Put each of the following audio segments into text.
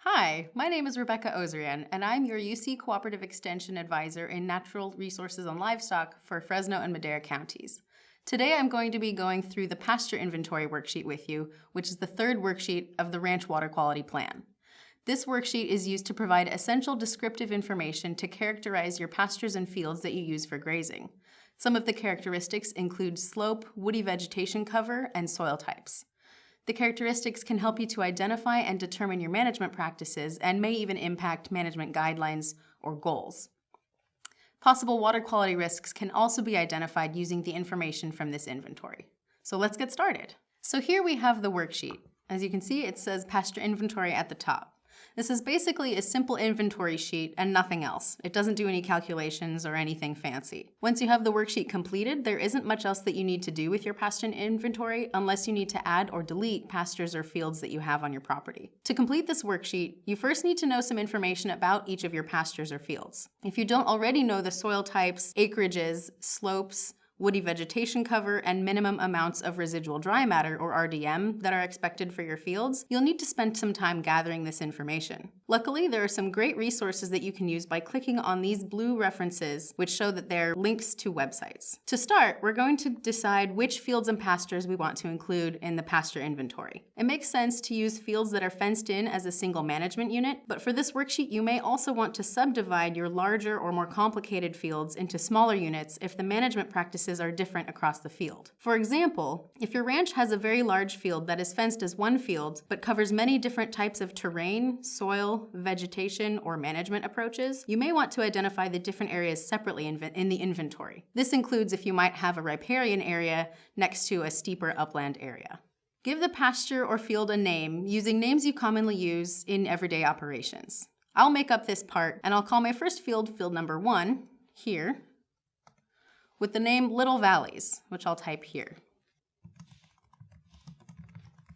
Hi, my name is Rebecca Ozeran, and I'm your UC Cooperative Extension Advisor in Natural Resources and Livestock for Fresno and Madera counties. Today I'm going to be going through the pasture inventory worksheet with you, which is the third worksheet of the Ranch Water Quality Plan. This worksheet is used to provide essential descriptive information to characterize your pastures and fields that you use for grazing. Some of the characteristics include slope, woody vegetation cover, and soil types. The characteristics can help you to identify and determine your management practices and may even impact management guidelines or goals. Possible water quality risks can also be identified using the information from this inventory. So let's get started. So here we have the worksheet. As you can see, it says pasture inventory at the top. This is basically a simple inventory sheet and nothing else. It doesn't do any calculations or anything fancy. Once you have the worksheet completed, there isn't much else that you need to do with your pasture inventory unless you need to add or delete pastures or fields that you have on your property. To complete this worksheet, you first need to know some information about each of your pastures or fields. If you don't already know the soil types, acreages, slopes, woody vegetation cover, and minimum amounts of residual dry matter, or RDM, that are expected for your fields, you'll need to spend some time gathering this information. Luckily, there are some great resources that you can use by clicking on these blue references, which show that they're links to websites. To start, we're going to decide which fields and pastures we want to include in the pasture inventory. It makes sense to use fields that are fenced in as a single management unit, but for this worksheet, you may also want to subdivide your larger or more complicated fields into smaller units if the management practices are different across the field. For example, if your ranch has a very large field that is fenced as one field but covers many different types of terrain, soil, vegetation, or management approaches, you may want to identify the different areas separately in the inventory. This includes if you might have a riparian area next to a steeper upland area. Give the pasture or field a name using names you commonly use in everyday operations. I'll make up this part and I'll call my first field field number 1 here, with the name Little Valleys, which I'll type here.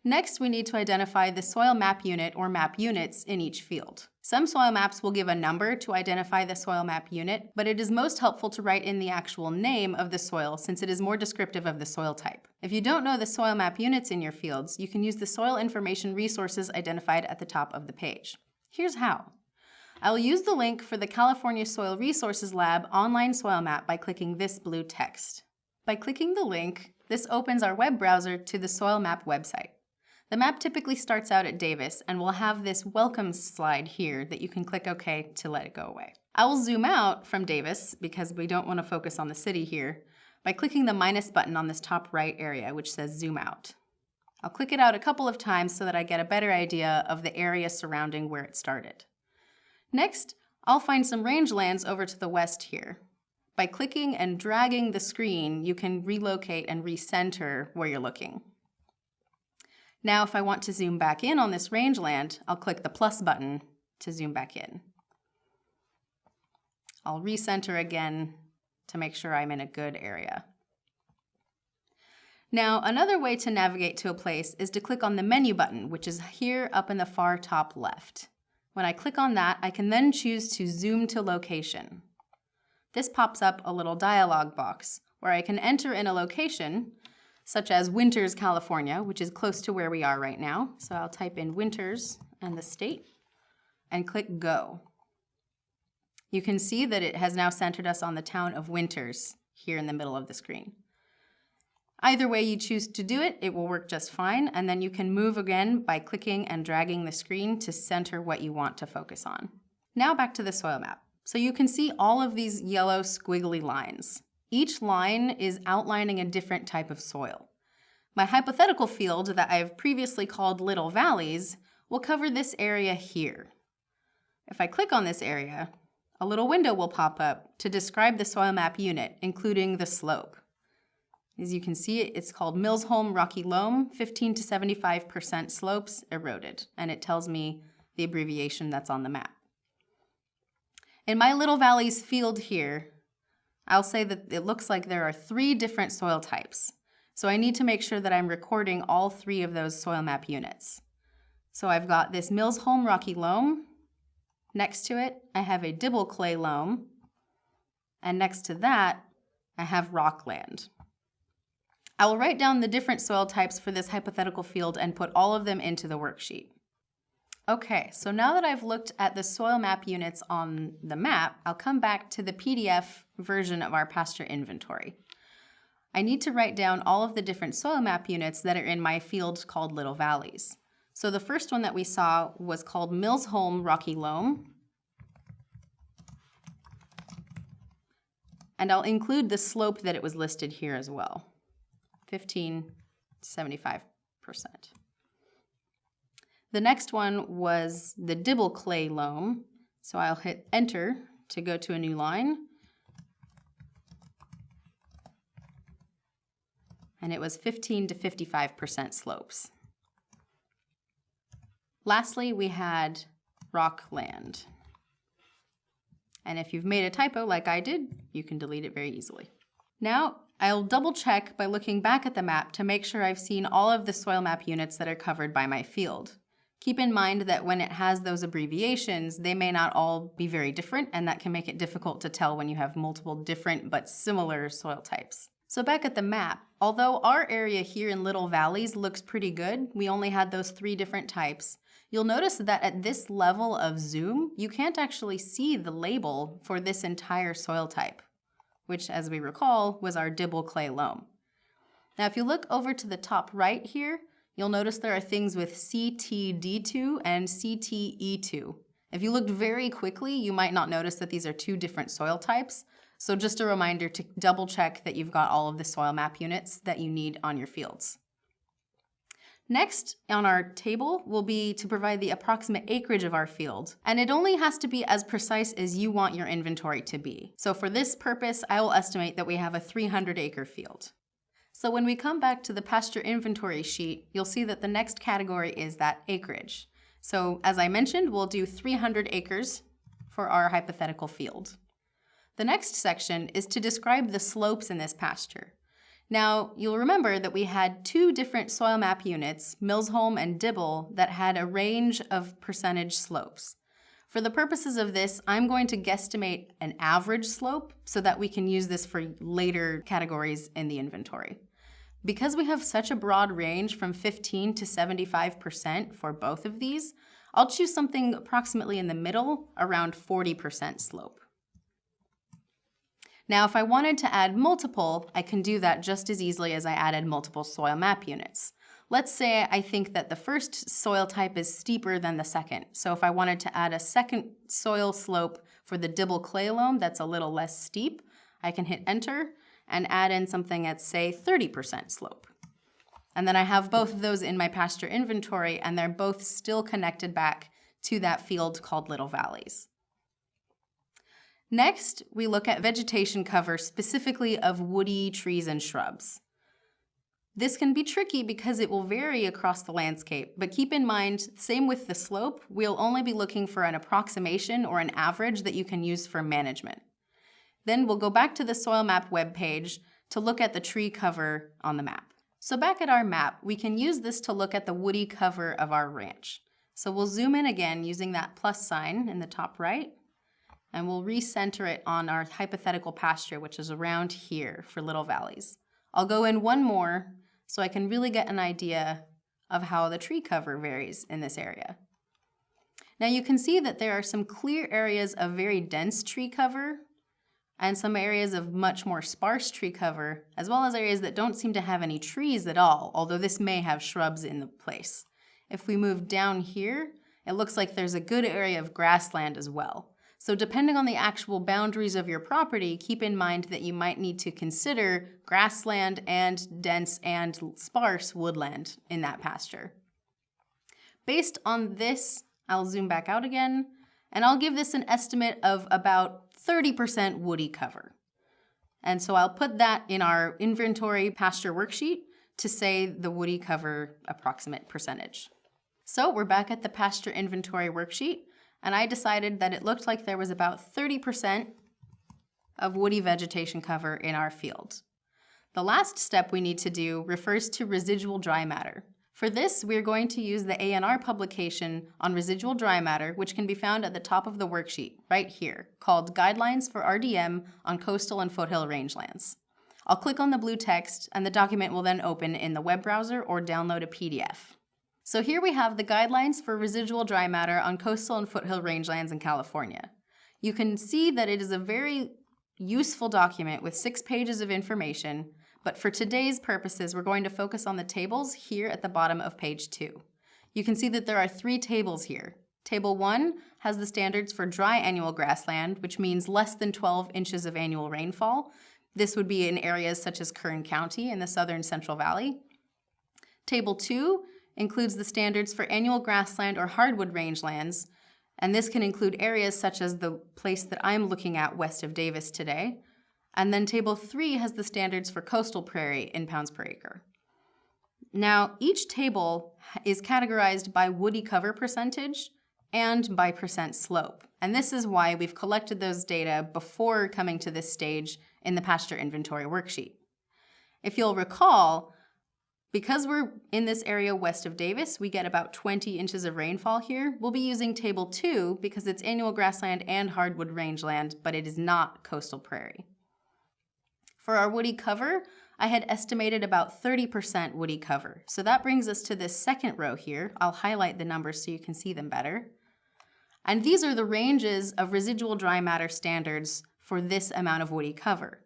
Next, we need to identify the soil map unit or map units in each field. Some soil maps will give a number to identify the soil map unit, but it is most helpful to write in the actual name of the soil since it is more descriptive of the soil type. If you don't know the soil map units in your fields, you can use the soil information resources identified at the top of the page. Here's how. I will use the link for the California Soil Resources Lab online soil map by clicking this blue text. By clicking the link, this opens our web browser to the soil map website. The map typically starts out at Davis and will have this welcome slide here that you can click OK to let it go away. I will zoom out from Davis because we don't want to focus on the city here by clicking the minus button on this top right area which says zoom out. I'll click it out a couple of times so that I get a better idea of the area surrounding where it started. Next, I'll find some rangelands over to the west here. By clicking and dragging the screen, you can relocate and recenter where you're looking. Now, if I want to zoom back in on this rangeland, I'll click the plus button to zoom back in. I'll recenter again to make sure I'm in a good area. Now, another way to navigate to a place is to click on the menu button, which is here up in the far top left. When I click on that, I can then choose to zoom to location. This pops up a little dialog box where I can enter in a location, such as Winters, California, which is close to where we are right now. So I'll type in Winters and the state and click Go. You can see that it has now centered us on the town of Winters here in the middle of the screen. Either way you choose to do it, it will work just fine, and then you can move again by clicking and dragging the screen to center what you want to focus on. Now back to the soil map. So you can see all of these yellow squiggly lines. Each line is outlining a different type of soil. My hypothetical field that I've previously called Little Valleys will cover this area here. If I click on this area, a little window will pop up to describe the soil map unit, including the slope. As you can see, it's called Millsholm Rocky Loam, 15 to 75% slopes eroded, and it tells me the abbreviation that's on the map. In my Little Valleys field here, I'll say that it looks like there are 3 different soil types. So I need to make sure that I'm recording all 3 of those soil map units. So I've got this Millsholm Rocky Loam. Next to it, I have a Dibble Clay Loam. And next to that, I have rockland. I will write down the different soil types for this hypothetical field and put all of them into the worksheet. Okay, so now that I've looked at the soil map units on the map, I'll come back to the PDF version of our pasture inventory. I need to write down all of the different soil map units that are in my field called Little Valleys. So the first one that we saw was called Millsholm Rocky Loam. And I'll include the slope that it was listed here as well, 15 to 75%. The next one was the Dibble Clay Loam. So I'll hit enter to go to a new line. And it was 15 to 55% slopes. Lastly, we had Rockland. And if you've made a typo like I did, you can delete it very easily. Now, I'll double check by looking back at the map to make sure I've seen all of the soil map units that are covered by my field. Keep in mind that when it has those abbreviations, they may not all be very different, and that can make it difficult to tell when you have multiple different but similar soil types. So back at the map, although our area here in Little Valleys looks pretty good, we only had those 3 different types, you'll notice that at this level of zoom, you can't actually see the label for this entire soil type, which, as we recall, was our Dibble Clay Loam. Now, if you look over to the top right here, you'll notice there are things with CTD2 and CTE2. If you looked very quickly, you might not notice that these are 2 different soil types. So just a reminder to double check that you've got all of the soil map units that you need on your fields. Next on our table will be to provide the approximate acreage of our field, and it only has to be as precise as you want your inventory to be. So for this purpose, I will estimate that we have a 300-acre field. So when we come back to the pasture inventory sheet, you'll see that the next category is that acreage. So as I mentioned, we'll do 300 acres for our hypothetical field. The next section is to describe the slopes in this pasture. Now, you'll remember that we had 2 different soil map units, Millsholm and Dibble, that had a range of percentage slopes. For the purposes of this, I'm going to guesstimate an average slope so that we can use this for later categories in the inventory. Because we have such a broad range from 15 to 75% for both of these, I'll choose something approximately in the middle, around 40% slope. Now, if I wanted to add multiple, I can do that just as easily as I added multiple soil map units. Let's say I think that the first soil type is steeper than the second. So if I wanted to add a second soil slope for the Dibble Clay Loam that's a little less steep, I can hit enter and add in something at, say, 30% slope. And then I have both of those in my pasture inventory, and they're both still connected back to that field called Little Valleys. Next, we look at vegetation cover, specifically of woody trees and shrubs. This can be tricky because it will vary across the landscape, but keep in mind, same with the slope, we'll only be looking for an approximation or an average that you can use for management. Then we'll go back to the soil map webpage to look at the tree cover on the map. So back at our map, we can use this to look at the woody cover of our ranch. So we'll zoom in again using that plus sign in the top right, and we'll recenter it on our hypothetical pasture, which is around here for Little Valleys. I'll go in one more so I can really get an idea of how the tree cover varies in this area. Now you can see that there are some clear areas of very dense tree cover and some areas of much more sparse tree cover, as well as areas that don't seem to have any trees at all, although this may have shrubs in the place. If we move down here, it looks like there's a good area of grassland as well. So depending on the actual boundaries of your property, keep in mind that you might need to consider grassland and dense and sparse woodland in that pasture. Based on this, I'll zoom back out again, and I'll give this an estimate of about 30% woody cover. And so I'll put that in our inventory pasture worksheet to say the woody cover approximate percentage. So we're back at the pasture inventory worksheet, and I decided that it looked like there was about 30% of woody vegetation cover in our field. The last step we need to do refers to residual dry matter. For this, we're going to use the A&R publication on residual dry matter, which can be found at the top of the worksheet, right here, called Guidelines for RDM on Coastal and Foothill Rangelands. I'll click on the blue text, and the document will then open in the web browser or download a PDF. So here we have the guidelines for residual dry matter on coastal and foothill rangelands in California. You can see that it is a very useful document with 6 pages of information, but for today's purposes, we're going to focus on the tables here at the bottom of page 2. You can see that there are 3 tables here. Table 1 has the standards for dry annual grassland, which means less than 12 inches of annual rainfall. This would be in areas such as Kern County in the southern Central Valley. Table 2 includes the standards for annual grassland or hardwood rangelands, and this can include areas such as the place that I'm looking at west of Davis today. And then Table 3 has the standards for coastal prairie in pounds per acre. Now, each table is categorized by woody cover percentage and by percent slope. And this is why we've collected those data before coming to this stage in the pasture inventory worksheet. If you'll recall, because we're in this area west of Davis, we get about 20 inches of rainfall here. We'll be using Table 2 because it's annual grassland and hardwood rangeland, but it is not coastal prairie. For our woody cover, I had estimated about 30% woody cover. So that brings us to this second row here. I'll highlight the numbers so you can see them better. And these are the ranges of residual dry matter standards for this amount of woody cover.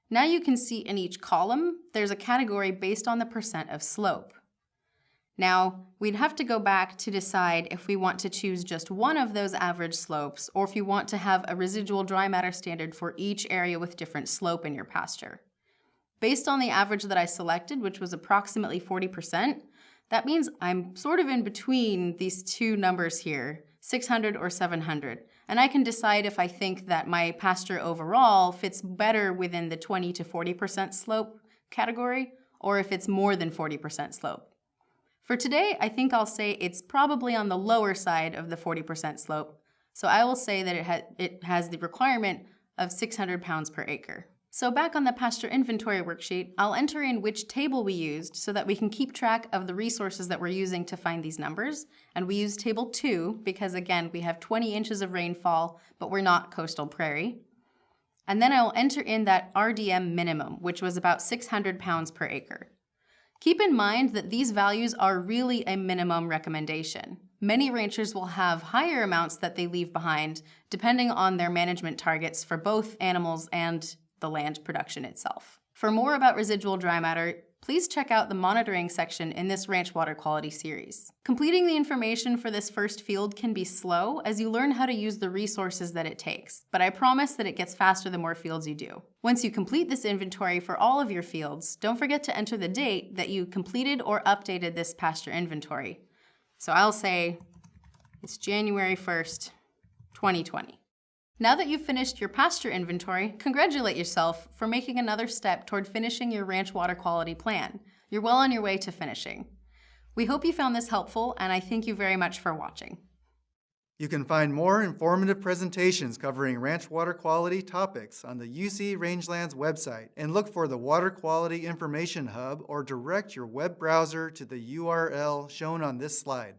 Now you can see in each column, there's a category based on the percent of slope. Now, we'd have to go back to decide if we want to choose just one of those average slopes or if you want to have a residual dry matter standard for each area with different slope in your pasture. Based on the average that I selected, which was approximately 40%, that means I'm sort of in between these two numbers here, 600 or 700. And I can decide if I think that my pasture overall fits better within the 20 to 40% slope category, or if it's more than 40% slope. For today, I think I'll say it's probably on the lower side of the 40% slope. So I will say that it has the requirement of 600 pounds per acre. So back on the pasture inventory worksheet, I'll enter in which table we used so that we can keep track of the resources that we're using to find these numbers. And we use Table 2 because, again, we have 20 inches of rainfall, but we're not coastal prairie. And then I'll enter in that RDM minimum, which was about 600 pounds per acre. Keep in mind that these values are really a minimum recommendation. Many ranchers will have higher amounts that they leave behind, depending on their management targets for both animals and the land production itself. For more about residual dry matter, please check out the monitoring section in this ranch water quality series. Completing the information for this first field can be slow as you learn how to use the resources that it takes, but I promise that it gets faster the more fields you do. Once you complete this inventory for all of your fields, don't forget to enter the date that you completed or updated this pasture inventory. So I'll say it's January 1st, 2020. Now that you've finished your pasture inventory, congratulate yourself for making another step toward finishing your ranch water quality plan. You're well on your way to finishing. We hope you found this helpful, and I thank you very much for watching. You can find more informative presentations covering ranch water quality topics on the UC Rangelands website, and look for the Water Quality Information Hub or direct your web browser to the URL shown on this slide.